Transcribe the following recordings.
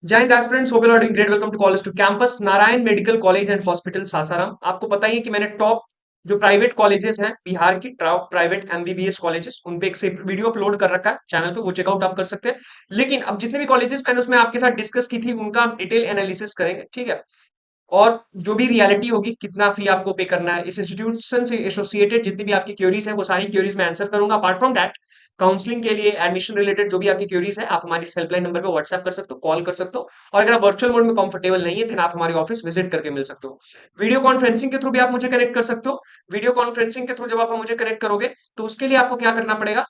जय हिंद aspirants, hope you are doing great. Welcome to college to campus Narayan medical college and hospital Sasaram. आपको पता ही है कि मैंने टॉप जो प्राइवेट कॉलेजेस हैं बिहार की, टॉप प्राइवेट एमबीबीएस कॉलेजेस, उन पे एक से वीडियो अपलोड कर रखा है चैनल पे, वो चेकआउट आप कर सकते हैं। लेकिन अब जितने भी कॉलेजेस मैंने उसमें आपके साथ डिस्कस की थी उनका हम डिटेल एनालिसिस करेंगे, ठीक है। और जो भी रियलिटी होगी, कितना फी आपको पे करना है, इस इंस्टीट्यूशन से एसोसिएटेड जितनी भी आपकी क्वेरीज हैं वो सारी क्वेरीज मैं आंसर करूंगा। अपार्ट फ्रॉम दैट, काउंसलिंग के लिए एडमिशन रिलेटेड जो भी आपकी क्वेरीज है आप हमारी हेल्पलाइन नंबर पे व्हाट्सएप कर सकते हो, कॉल कर सकते हो। और अगर आप वर्चुअल मोड में कंफर्टेबल नहीं है, तो आप हमारे ऑफिस विजिट करके मिल सकते हो। वीडियो कॉन्फ्रेंसिंग के थ्रू भी आप मुझे कनेक्ट कर सकते हो। वीडियो कॉन्फ्रेंसिंग के थ्रू जब आप मुझे कनेक्ट करोगे तो उसके लिए आपको क्या करना पड़ेगा,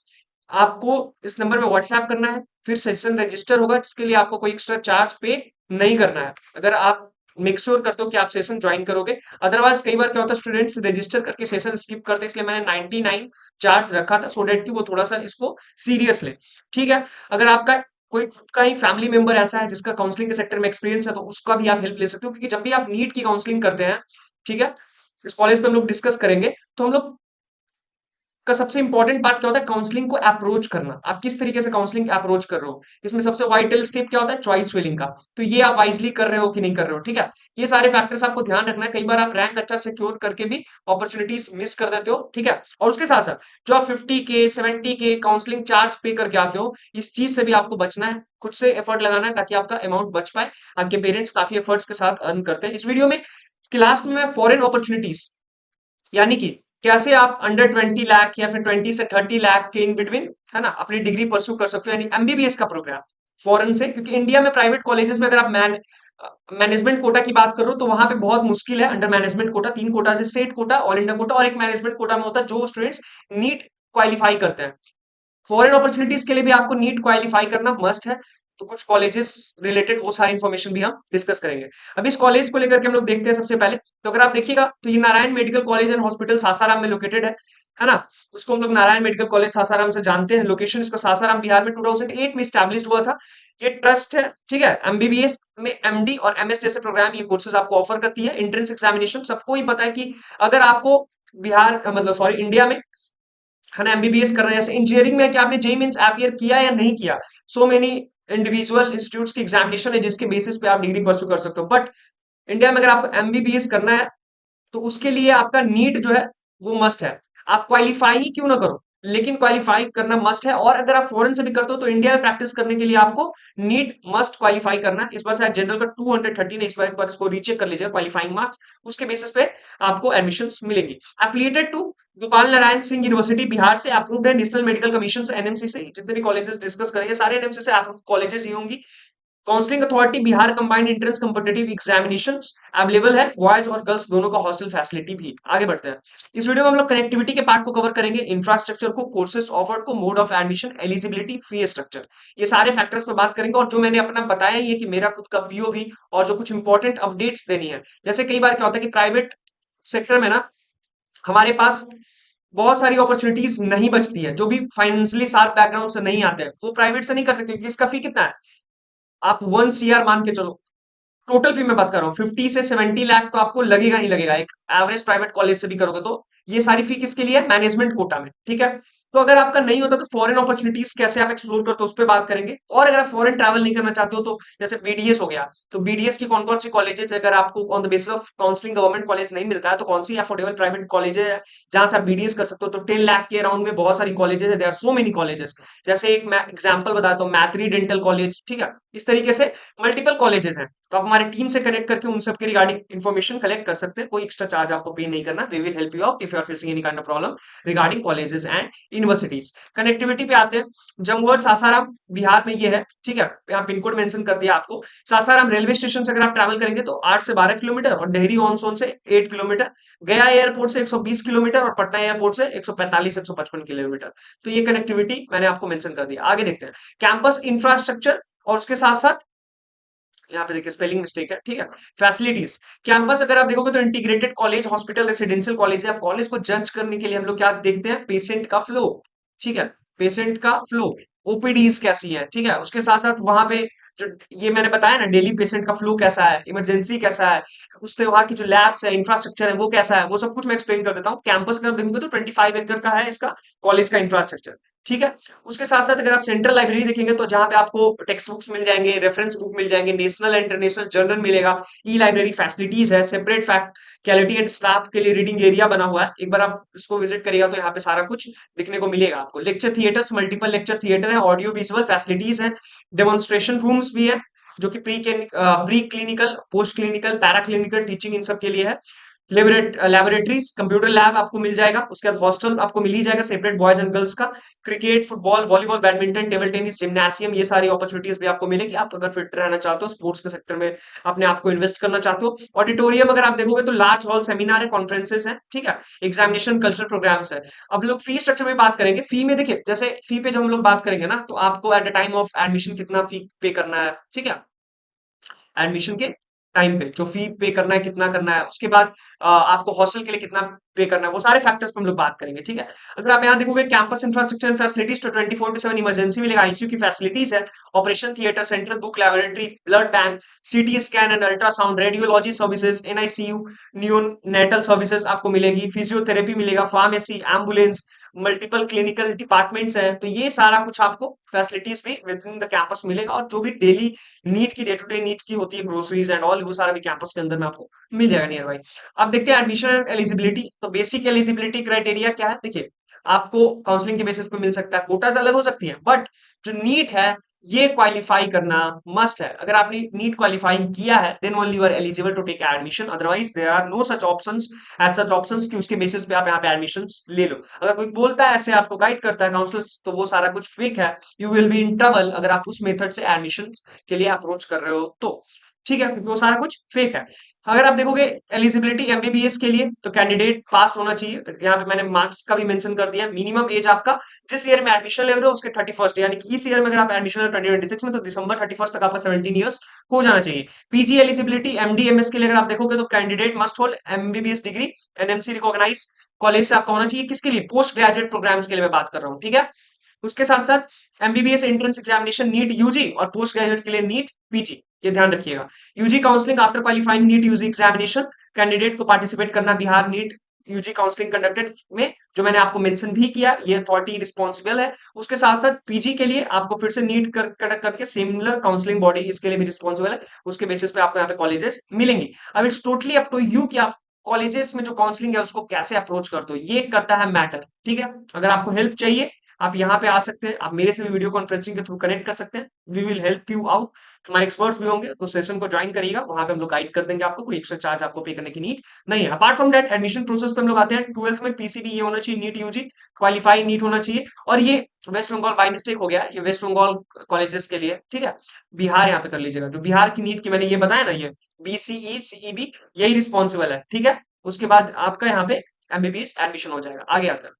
आपको इस नंबर में व्हाट्सएप करना है, फिर सेशन रजिस्टर होगा जिसके लिए आपको कोई एक्स्ट्रा चार्ज पे नहीं करना है, अगर आप मेक श्योर करते हो कि आप सेशन ज्वाइन करोगे। अदरवाइज कई बार क्या होता है, स्टूडेंट्स रजिस्टर करके सेशन स्किप करते हैं, इसलिए मैंने 99 चार्ज रखा था, सो डेट कि वो थोड़ा सा इसको सीरियस ले। ठीक है। अगर आपका कोई खुद का ही फैमिली मेंबर ऐसा है जिसका काउंसलिंग के सेक्टर में एक्सपीरियंस है, तो उसका भी आप हेल्प ले सकते हो, क्योंकि जब भी आप नीट की काउंसलिंग करते हैं, ठीक है, इस कॉलेज पे हम लोग डिस्कस करेंगे, तो हम लोग का सबसे इंपॉर्टेंट पार्ट क्या होता है, काउंसलिंग को अप्रोच करना। आप किस तरीके से काउंसलिंग अप्रोच कर रहे हो, इसमें सबसे वाइटल स्टेप क्या होता है, चॉइस फिलिंग का। तो ये आप वाइजली कर रहे हो कि नहीं कर रहे हो, ठीक है। ये सारे फैक्टर्स आपको ध्यान रखना है। कई बार आप रैंक अच्छा सिक्योर करके भी अपॉर्चुनिटीज मिस कर देते हो, ठीक है। और उसके साथ साथ जो आप 50K 70K काउंसलिंग चार्ज पे करके आते हो, इस चीज से भी आपको बचना है, खुद से एफर्ट लगाना है ताकि आपका अमाउंट बच पाए। आपके पेरेंट्स काफी एफर्ट्स के साथ अर्न करते हैं। इस वीडियो में क्लास में मैं फॉरेन अपॉर्चुनिटीज, यानी कि कैसे आप अंडर 20 लाख या फिर 20 से 30 लाख के इन बिटवीन, है ना, अपनी डिग्री परस्यू कर सकते हो, यानी एमबीबीएस का प्रोग्राम फॉरेन से। क्योंकि इंडिया में प्राइवेट कॉलेजेस में अगर आप मैनेजमेंट कोटा की बात करो तो वहां पे बहुत मुश्किल है। अंडर मैनेजमेंट कोटा तीन quota, state quota, all India quota और एक मैनेजमेंट कोटा में होता है, जो स्टूडेंट्स नीट क्वालिफाई करते हैं। फॉरेन अपॉर्चुनिटीज के लिए भी आपको नीट क्वालिफाई करना मस्ट है। तो कुछ कॉलेजेस रिलेटेड वो सारी इंफॉर्मेशन भी हम डिस्कस करेंगे। अब इस कॉलेज को लेकर के हम लोग देखते हैं। सबसे पहले तो अगर आप देखिएगा तो ये Narayan medical college and hospital Sasaram में लोकेटेड है ना। उसको हम लोग नारायण मेडिकल कॉलेज सासाराम से जानते हैं। लोकेशन इसका सासाराम बिहार में 2008 में स्टैब्लिश हुआ था। ये ट्रस्ट है, ठीक है। एमबीबीएस में एमडी और एमएस जैसे प्रोग्राम ये कोर्सेज आपको ऑफर करती है। एंट्रेंस एग्जामिनेशन सबको ही पता है कि अगर आपको बिहार मतलब सॉरी इंडिया में, है ना, एमबीबीएस कर रहे हैं, जैसे इंजीनियरिंग में, क्या आपने जेई मींस अपियर किया या नहीं किया, सो मेनी इंडिविजुअल इंस्टीट्यूट्स की एग्जामिनेशन है जिसके बेसिस पे आप डिग्री परस्यू कर सकते हो। बट इंडिया में अगर आपको एमबीबीएस करना है तो उसके लिए आपका नीट जो है वो मस्ट है। आप क्वालिफाई ही क्यों ना करो, लेकिन क्वालिफाई करना मस्ट है। और अगर आप फॉरेन से भी करते हो तो इंडिया में प्रैक्टिस करने के लिए आपको नीट मस्ट क्वालिफाई करना है। इस बार शायद जनरल का 213 है, इस बार एक बार इसको रीचेक कर लीजिएगा क्वालिफाइंग मार्क्स, उसके बेसिस पे आपको एडमिशन मिलेंगी। Affiliated to Gopal Narayan Singh university Bihar से, अप्रूव्ड है नेशनल मेडिकल कमीशन से, एनएमसी से। जितने भी कॉलेजेस डिस्कस करेंगे सारे एनएमसी से अप्रूव्ड कॉलेजेस ही होंगी। Counselling authority Bihar combined entrance competitive examinations available है, बॉयज और गर्ल्स दोनों का हॉस्टल फैसिलिटी भी। आगे बढ़ते हैं। इस वीडियो में हम लोग कनेक्टिविटी के पार्ट को कवर करेंगे, इंफ्रास्ट्रक्चर को, कोर्सेज ऑफर्ड को, mode of admission, eligibility, fee structure, ये सारे फैक्टर्स पे बात करेंगे। और जो मैंने अपना बताया ये कि मेरा खुद का पीओवी और जो कुछ इंपॉर्टेंट अपडेट्स देनी है। जैसे कई बार क्या होता है कि प्राइवेट सेक्टर में ना हमारे पास बहुत सारी अपॉर्चुनिटीज नहीं बचती है। जो भी फाइनेंशियली शार्प बैकग्राउंड से नहीं आते हैं वो प्राइवेट से नहीं कर सकते, क्योंकि इसका फी कितना है, आप 1 CR मान के चलो। टोटल फी मैं बात कर रहा हूँ, 50 से 70 लाख तो आपको लगेगा ही लगेगा, एक एवरेज प्राइवेट कॉलेज से भी करोगे तो। ये सारी फी किसके लिए है, मैनेजमेंट कोटा में, ठीक है। तो अगर आपका नहीं होता तो फॉरेन अपॉर्चुनिटीज कैसे आप एक्सप्लोर करते हो उस पर बात करेंगे। और अगर आप फॉरेन ट्रैवल नहीं करना चाहते हो तो जैसे बीडीएस हो गया, तो बीडीएस की कौन कौन सी कॉलेजेस, अगर आपको on the basis of counselling government college नहीं मिलता है तो कौन सी अफोर्डेबल प्राइवेट कॉलेज है जहां से आप बीडीएस कर सकते हो। तो 10 लाख के अराउंड में बहुत सारी कॉलेजेस है, there are so many colleges. जैसे एक मैं एग्जाम्पल बताता हूँ, मैथ्री डेंटल कॉलेज, ठीक है। इस तरीके से मल्टीपल कॉलेजेस हैं। तो आप हमारी टीम से कनेक्ट करके उन सब के रिगार्डिंग इन्फॉर्मेशन कलेक्ट कर सकते हैं। कोई एक्स्ट्रा चार्ज आपको पे नहीं करना। We will help you out if you are facing any kind of problem regarding colleges and universities. Connectivity पे आते हैं। जम्मू और सासाराम बिहार में ये है, ठीक है। यहाँ पिन कोड मेंशन कर दिया आपको। सासाराम रेलवे स्टेशन से अगर आप ट्रैवल करेंगे तो 8 से 12 किलोमीटर, और डेहरी ऑन सोन से 8 किलोमीटर, गया एयरपोर्ट से 120 किलोमीटर, और पटना एयरपोर्ट से 145 155 किलोमीटर। तो ये कनेक्टिविटी मैंने आपको मेंशन कर दिया। आगे देखते हैं कैंपस इंफ्रास्ट्रक्चर, और उसके साथ साथ यहाँ पे देखिए स्पेलिंग मिस्टेक है, ठीक है। फैसिलिटीज, कैंपस अगर आप देखोगे तो integrated college, hospital, residential college है। आप कॉलेज को जज करने के लिए हम लोग क्या देखते हैं, पेशेंट का फ्लो, ठीक है। पेशेंट का फ्लो, ओपीडीज कैसी है, ठीक है। उसके साथ साथ वहां पे जो ये मैंने बताया ना, डेली पेशेंट का फ्लो कैसा है, इमरजेंसी कैसा है, उसके वहां की जो लैब्स है, इंफ्रास्ट्रक्चर है वो कैसा है, वो सब कुछ मैं एक्सप्लेन कर देता हूँ। कैंपस अगर आप देखोगे तो 25 एकड़ का है इसका कॉलेज का इंफ्रास्ट्रक्चर, ठीक है। उसके साथ साथ अगर आप सेंट्रल लाइब्रेरी देखेंगे तो जहां पे आपको टेक्स्ट बुक्स मिल जाएंगे, रेफरेंस बुक मिल जाएंगे, नेशनल एंड इंटरनेशनल जर्नल मिलेगा, ई लाइब्रेरी फैसिलिटीज है, सेपरेट फैकल्टी एंड स्टाफ के लिए रीडिंग एरिया बना हुआ है। एक बार आप इसको विजिट करिएगा तो यहाँ पे सारा कुछ दिखने को मिलेगा आपको। Lecture theatres, multiple lecture theatre है, ऑडियो विजुअल फैसिलिटीज है, डेमोन्स्ट्रेशन रूम्स भी है जो कि pre clinical, post clinical, para clinical teaching in सब के लिए है। लेबोरेटरीज, कंप्यूटर लैब आपको मिल जाएगा। उसके बाद हॉस्टल आपको मिल ही जाएगा सेपरेट बॉयज एंड गर्ल्स का। Cricket, football, volleyball, badminton, table tennis, जिम्नासियम, ये सारी अपॉर्चुनिटीज भी आपको मिलेगी। आप अगर फिट रहना चाहते हो, स्पोर्ट्स के सेक्टर में अपने आप को इन्वेस्ट करना चाहते हो। ऑडिटोरियम अगर आप देखोगे तो लार्ज हॉल, सेमिनार है, कॉन्फ्रेंसेस है, ठीक है, एग्जामिनेशन, कल्चरल प्रोग्राम्स है। अब लोग फी स्ट्रक्चर में बात करेंगे। फी में देखिए, जैसे फी पे जब हम लोग बात करेंगे ना, तो आपको at the time of admission कितना फी पे करना है, ठीक है, एडमिशन के टाइम पे जो फी पे करना है कितना करना है, उसके बाद आपको हॉस्टल के लिए कितना पे करना है, वो सारे फैक्टर्स पे हम लोग बात करेंगे, ठीक है। अगर आप यहाँ देखोगे कैंपस इंफ्रास्ट्रक्चर एंड फैसिलिटीज, तो 24/7 इमरजेंसी मिलेगा, आईसीयू की फैसिलिटीज है, operation theatre centre, book laboratory, blood bank, CT scan and ultrasound, radiology services, NICU, neonatal services आपको मिलेगी, फिजियोथेरेपी मिलेगा, pharmacy, ambulance, multiple clinical departments हैं। तो ये सारा कुछ आपको फैसिलिटीज भी विद इन द कैंपस मिलेगा, और जो भी डेली नीट की, डे टू डे नीट की होती है, ग्रोसरीज एंड ऑल, वो सारा भी कैंपस के अंदर में आपको मिल जाएगा नियर बाई। अब देखते हैं एडमिशन एंड एलिजिबिलिटी। तो बेसिक एलिजिबिलिटी क्राइटेरिया क्या है, देखिए, आपको काउंसलिंग के बेसिस पे मिल सकता है, कोटाज अलग हो सकती है, बट जो नीट है ये क्वालिफाई करना मस्ट है। अगर आपने नीट क्वालिफाई किया है then only you are eligible to take admission, otherwise there are no such options, as such options कि उसके बेसिस पे आप यहाँ पे एडमिशन ले लो। अगर कोई बोलता है ऐसे, आपको गाइड करता है काउंसलर्स, तो वो सारा कुछ फेक है। You will be in trouble अगर आप उस मेथड से एडमिशन के लिए अप्रोच कर रहे हो तो, ठीक है, क्योंकि वो सारा कुछ फेक है। अगर आप देखोगे एलिजिबिलिटी एमबीबीएस के लिए, तो कैंडिडेट पास होना चाहिए। यहाँ पे मैंने मार्क्स का भी मेंशन कर दिया। मिनिमम एज आपका जिस ईयर में एडमिशन ले रहे हो उसके 31st, यानी कि इस ईयर में अगर आप एडमिशन ले 2026 में, तो दिसंबर 31st तक आपका 17 ईयर्स हो जाना चाहिए। पीजी एलिजिबिलिटी एमडी एमएस के लिए अगर आप देखोगे तो candidate must hold MBBS degree NMC recognise college से आपका होना चाहिए। किसके लिए? पोस्ट ग्रेजुएट प्रोग्राम्स के लिए मैं बात कर रहा हूँ, ठीक है। उसके साथ साथ MBBS entrance examination NEET UG, और पोस्ट ग्रेजुएट के लिए नीट पीजी, ये ध्यान रखिएगा। UG counselling after qualifying NEET UG examination, candidate को पार्टिसिपेट करना Bihar NEET UG counselling conducted में, जो मैंने आपको मेंशन भी किया, ये अथॉरिटी रिस्पॉन्सिबल है। उसके साथ साथ पीजी के लिए आपको फिर से नीट कंडक्ट करके सिमिलर काउंसलिंग बॉडी इसके लिए भी रिस्पॉन्सिबल है। उसके बेसिस पे आपको यहाँ पे कॉलेजेस मिलेंगी। अब it's totally up to you कि आप कॉलेजेस में जो काउंसलिंग है उसको कैसे अप्रोच करते हो, ये करता है मैटर, ठीक है। अगर आपको हेल्प चाहिए, आप यहाँ पे आ सकते हैं, आप मेरे से भी वीडियो कॉन्फ्रेंसिंग के थ्रू कनेक्ट कर सकते हैं। We will help you out. हमारे एक्सपर्ट्स भी होंगे, तो सेशन को ज्वाइन करिएगा, वहां पे हम लोग गाइड कर देंगे आपको। कोई एक्स्ट्रा चार्ज आपको पे करने की नीड नहीं है। Apart from that, admission process पे हम लोग आते हैं। 12th में पीसीबी ये होना चाहिए, नीट यूजी क्वालिफाई नीट होना चाहिए। और ये वेस्ट बंगाल बाय मिस्टेक हो गया, ये वेस्ट बंगाल कॉलेजेस के लिए, ठीक है। बिहार यहाँ पे कर लीजिएगा, जो बिहार की नीट की मैंने ये बताया ना, ये बीसीई सीईबी, यही रिस्पॉन्सिबल है, ठीक है। उसके बाद आपका यहाँ पे एमबीबीएस एडमिशन हो जाएगा। आगे आता है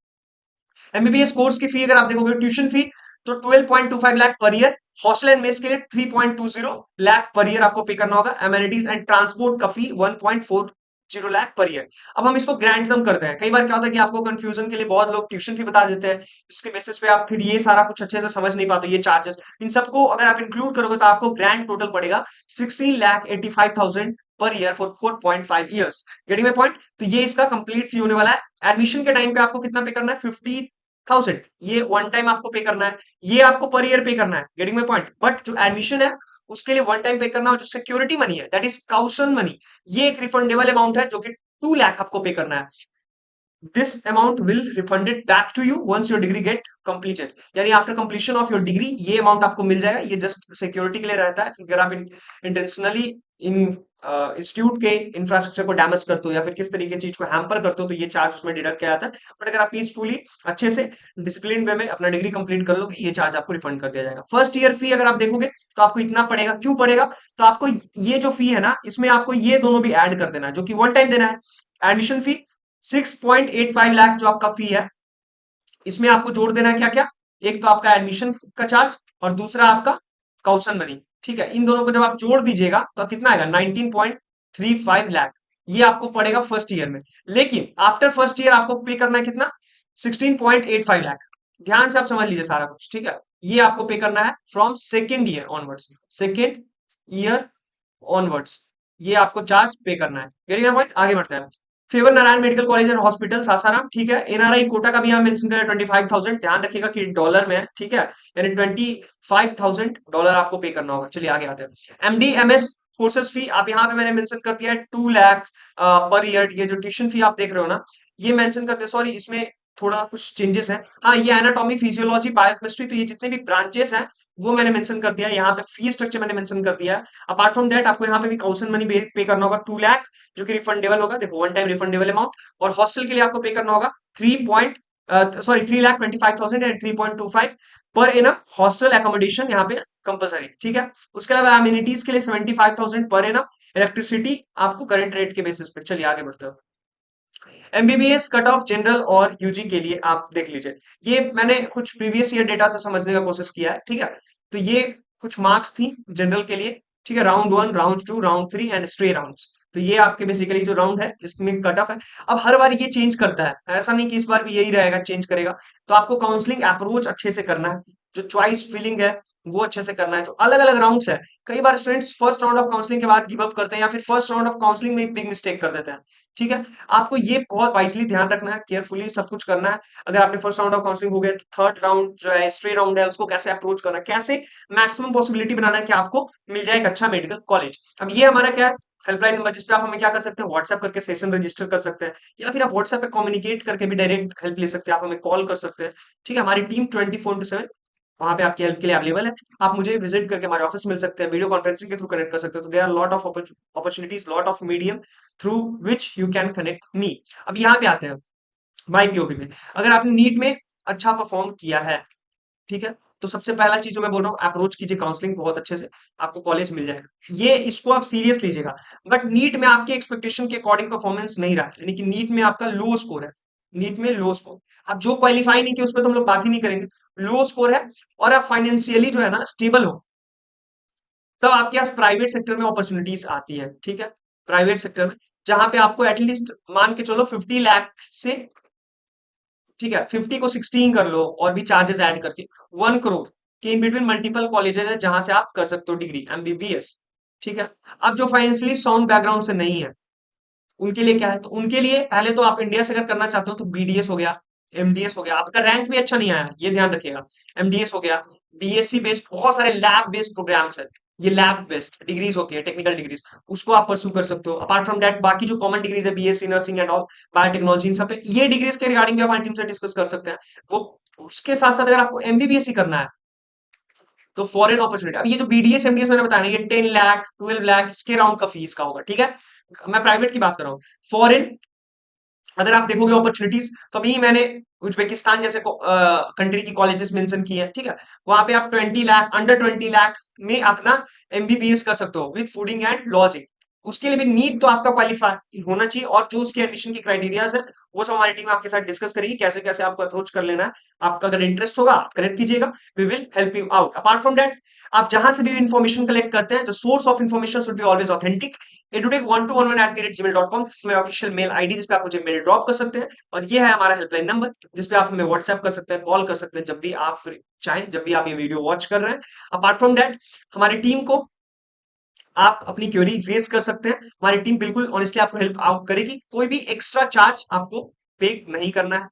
एमबीबीएस कोर्स की फी। अगर आप देखोगे ट्यूशन फी, तो 12.25 lakh per year. Hostel and mess के लिए 3.20 लाख पर ईयर आपको पे करना होगा। एमेनिटीज एंड ट्रांसपोर्ट का फी 1.40 लाख पर ईयर। अब हम इसको ग्रैंड सम करते हैं। कई बार क्या होता है कि आपको कंफ्यूजन के लिए बहुत लोग ट्यूशन फी बता देते हैं, जिसके बेसिस पे आप फिर ये सारा कुछ अच्छे से समझ नहीं पाते, ये चार्जेस इन सबको अगर आप इंक्लूड करोगे तो आपको ग्रैंड टोटल पड़ेगा 16,85,000 per year for 4.5 years. Getting my point? तो ये इसका कंप्लीट फी होने वाला है। एडमिशन के टाइम पे आपको कितना पे करना है? 50,000, ये वन टाइम आपको पे करना है। ये आपको पर ईयर पे करना है। Getting my point? बट जो एडमिशन है उसके लिए वन टाइम पे करना, और जो सिक्योरिटी मनी है दैट इज काउशन मनी, ये एक रिफंडेबल अमाउंट है जो कि 2 लाख आपको पे करना है। This amount will refunded back to you once your degree get completed, यानी after completion of your degree ये अमाउंट आपको मिल जाएगा। ये जस्ट सिक्योरिटी के लिए रहता है कि अगर आप इंटेंशनली इन इंस्टीट्यूट के इंफ्रास्ट्रक्चर को डैमेज करते हो या फिर किस तरीके की चीज को हैम्पर करते हो, तो ये चार्ज उसमें डिडक्ट किया जाता है। बट अगर आप पीसफुली अच्छे से डिसिप्लिन वे में अपना डिग्री कंप्लीट कर लोगे, ये चार्ज आपको रिफंड कर दिया जाएगा। फर्स्ट ईयर फी अगर आप देखोगे तो आपको इतना पड़ेगा। क्यों पड़ेगा? तो आपको ये जो फी है ना, इसमें आपको ये दोनों भी ऐड कर देना है, जो कि वन टाइम देना है। एडमिशन फी 6.85 लाख जो आपका फी है, इसमें आपको जोड़ देना है क्या क्या? एक तो आपका एडमिशन का चार्ज, और दूसरा आपका काउशन मनी, ठीक है। इन दोनों को जब आप जोड़ दीजिएगा तो कितना आएगा? 19.35 लाख। ये आपको पड़ेगा फर्स्ट ईयर में। लेकिन आफ्टर फर्स्ट ईयर आपको पे करना है कितना? 16.85 लाख। ध्यान से आप समझ लीजिए सारा कुछ, ठीक है। ये आपको पे करना है from second year onwards, second year onwards, ये आपको चार्ज पे करना है। Getting my point? आगे बढ़ते हैं। Favour Narayan medical college and hospital Sasaram, ठीक है। एनआरआई कोटा का भी यहाँ मेंशन करें 25,000, ध्यान रखिएगा कि डॉलर में है, ठीक है, यानी $25,000 आपको पे करना होगा। चलिए आगे आते हैं। एमडी एमएस कोर्सेज फी आप यहाँ पे मैंने मेंशन कर दिया है 2 लाख पर ईयर। ये जो ट्यूशन फी आप देख रहे हो ना, ये मेंशन करते, सॉरी इसमें थोड़ा कुछ चेंजेस है। हाँ, ये एनाटॉमी फिजियोलॉजी बायोकेमिस्ट्री, तो ये जितने भी ब्रांचेस हैं वो मैंने मेंशन कर दिया है। यहाँ पे फी स्ट्रक्चर मैंने मेंशन कर दिया है। अपार्ट फ्रॉम दैट आपको यहाँ पे भी काउंसल मनी पे करना होगा 2 लाख, जो कि रिफंडेबल होगा, देखो वन टाइम रिफंडेबल अमाउंट। और हॉस्टल के लिए आपको पे करना होगा 3,25,000 and 3.25 per annum hostel accommodation यहाँ पे कंपलसरी, ठीक है। उसके अलावा अम्यूनिटीज के लिए 75,000 पर एनम, इलेक्ट्रिसिटी आपको करंट रेट के बेसिस पे। चलिए आगे बढ़ते हैं। एमबीबीएस कट ऑफ जनरल और यूजी के लिए आप देख लीजिए, ये मैंने कुछ प्रीवियस ईयर डेटा से समझने का कोशिश किया है, ठीक है। तो ये कुछ मार्क्स थी जनरल के लिए, ठीक है, round 1, round 2, round 3 and stray rounds. तो ये आपके बेसिकली जो राउंड है इसमें कट ऑफ है। अब हर बार ये चेंज करता है, ऐसा नहीं कि इस बार भी यही रहेगा, चेंज करेगा। तो आपको काउंसलिंग अप्रोच अच्छे से करना है, जो चॉइस फिलिंग है वो अच्छे से करना है। जो अलग अलग राउंड्स है, कई बार students first round of counselling के बाद गिव अप करते हैं, या फिर फर्स्ट राउंड ऑफ काउंसलिंग में बिग मिस्टेक कर देते हैं, ठीक है। आपको ये बहुत वाइजली ध्यान रखना है, केयरफुली सब कुछ करना है। अगर आपने फर्स्ट राउंड ऑफ काउंसलिंग हो गया तो थर्ड राउंड जो है स्ट्रे राउंड है, उसको कैसे अप्रोच करना है, कैसे मैक्सिमम पॉसिबिलिटी बनाना है कि आपको मिल जाए एक अच्छा मेडिकल कॉलेज। अब ये हमारा क्या है, हेल्पलाइन नंबर, जिसपे आप हमें क्या कर सकते हैं, व्हाट्सएप करके सेशन रजिस्टर कर सकते हैं, या फिर आप व्हाट्सएप पे कम्युनिकेट करके भी डायरेक्ट हेल्प ले सकते हैं, आप हमें कॉल कर सकते हैं, ठीक है। हमारी टीम 24/7 वहां पे आपकी हेल्प के लिए अवेलेबल है। आप मुझे विजिट करके हमारे ऑफिस मिल सकते हैं, वीडियो कॉन्फ्रेंसिंग के थ्रू कनेक्ट कर सकते हो। तो there are lot of opportunities, lot of medium through which you can connect me. अब यहाँ पे आते हैं माई पीओपी में। अगर आपने नीट में अच्छा परफॉर्म किया है, ठीक है, तो सबसे पहला चीज जो मैं बोल रहा हूँ, अप्रोच कीजिए काउंसलिंग बहुत अच्छे से, आपको कॉलेज मिल जाएगा। ये इसको आप सीरियस लीजिएगा। बट नीट में आपके एक्सपेक्टेशन के अकॉर्डिंग परफॉर्मेंस नहीं रहा, यानी कि नीट में आपका लो स्कोर है, नीट में लो स्कोर। अब जो क्वालिफाई नहीं किया उस पर तो हम लोग बात ही नहीं करेंगे, लो स्कोर है, और आप फाइनेंशियली जो है ना स्टेबल हो, तब आपके पास प्राइवेट सेक्टर में अपॉर्चुनिटीज आती है, ठीक है। प्राइवेट सेक्टर में जहां पे आपको एटलीस्ट मान के चलो 50 लाख से, ठीक है, 50 को 16 कर लो और भी चार्जेस ऐड करके 1 करोड़ के इन बिटवीन मल्टीपल कॉलेजेस है जहां से आप कर सकते हो डिग्री एमबीबीएस, ठीक है। अब जो फाइनेंशियली साउंड बैकग्राउंड से नहीं है, उनके लिए क्या है, तो उनके लिए पहले तो आप इंडिया से अगर करना चाहते हो तो बीडीएस हो गया, एमडीएस हो गया। आपका रैंक भी अच्छा नहीं आया, ये ध्यान रखिएगा। एमडीएस हो गया, बीएससी बेस्ड बहुत सारे लैब बेस्ड प्रोग्राम्स है, ये लैब बेस्ड डिग्रीज होती है, टेक्निकल डिग्रीज, उसको आप परस्यू कर सकते हो। अपार्ट फ्रॉम दैट बाकी जो कॉमन डिग्रीज है, BSc nursing and all, biotechnology, इन सब पे ये डिग्रीज के रिगार्डिंग भी हमारी टीम से डिस्कस कर सकते हैं। वो उसके साथ साथ अगर आपको एमबीबीएस ही करना है तो फॉरेन अपॉर्चुनिटी, अब ये जो बीडीएस एमडीएस मैंने बताया ना, ये 10 लाख 12 लाख इसके राउंड का फीस का होगा, ठीक है। मैं प्राइवेट की बात कर रहा हूँ। फॉरेन अगर आप देखोगे अपॉर्चुनिटीज, तो अभी मैंने उज्बेकिस्तान जैसे कंट्री की कॉलेजेस मेंशन की है, ठीक है। वहां पे आप 20 लाख, अंडर 20 लाख में अपना एमबीबीएस कर सकते हो विद फूडिंग एंड लॉजिंग। उसके लिए भी नीट तो आपका क्वालिफाई होना चाहिए, और जो उसके एडमिशन की क्राइटेरियाज है वो सब हमारी टीम आपके साथ डिस्कस करेगी, कैसे कैसे आपको अप्रोच कर लेना है। आपका अगर इंटरेस्ट होगा आप कनेक्ट कीजिएगा, we will help you out. Apart from that आप जहां से भी इंफॉर्मेशन कलेक्ट करते हैं, the source of information should be always authentic. edutech1211@gmail.com इसमें ऑफिशियल मेल आईडी, जिस पे आप मुझे मेल ड्रॉप कर सकते हैं, और ये है हमारा हेल्पलाइन नंबर, जिस पे आप हमें व्हाट्सएप कर सकते हैं, कॉल कर सकते हैं, जब भी आप चाहें, जब भी आप ये वीडियो वॉच कर रहे हैं। अपार्ट फ्रॉम दैट हमारी टीम को आप अपनी क्वेरी रेज कर सकते हैं, हमारी टीम बिल्कुल ऑनेस्टली आपको हेल्प आउट करेगी। कोई भी एक्स्ट्रा चार्ज आपको पे नहीं करना है।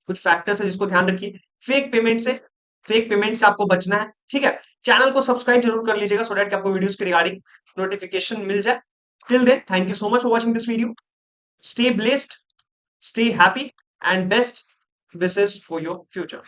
कुछ फैक्टर्स है जिसको ध्यान रखिए, फेक पेमेंट से फेक पेमेंट से आपको बचना है, ठीक है। चैनल को सब्सक्राइब जरूर कर लीजिएगा, सो दैट कि आपको वीडियोस के रिगार्डिंग नोटिफिकेशन मिल जाए। Till then thank you so much for watching this video. Stay blessed, stay happy, and best wishes for your future.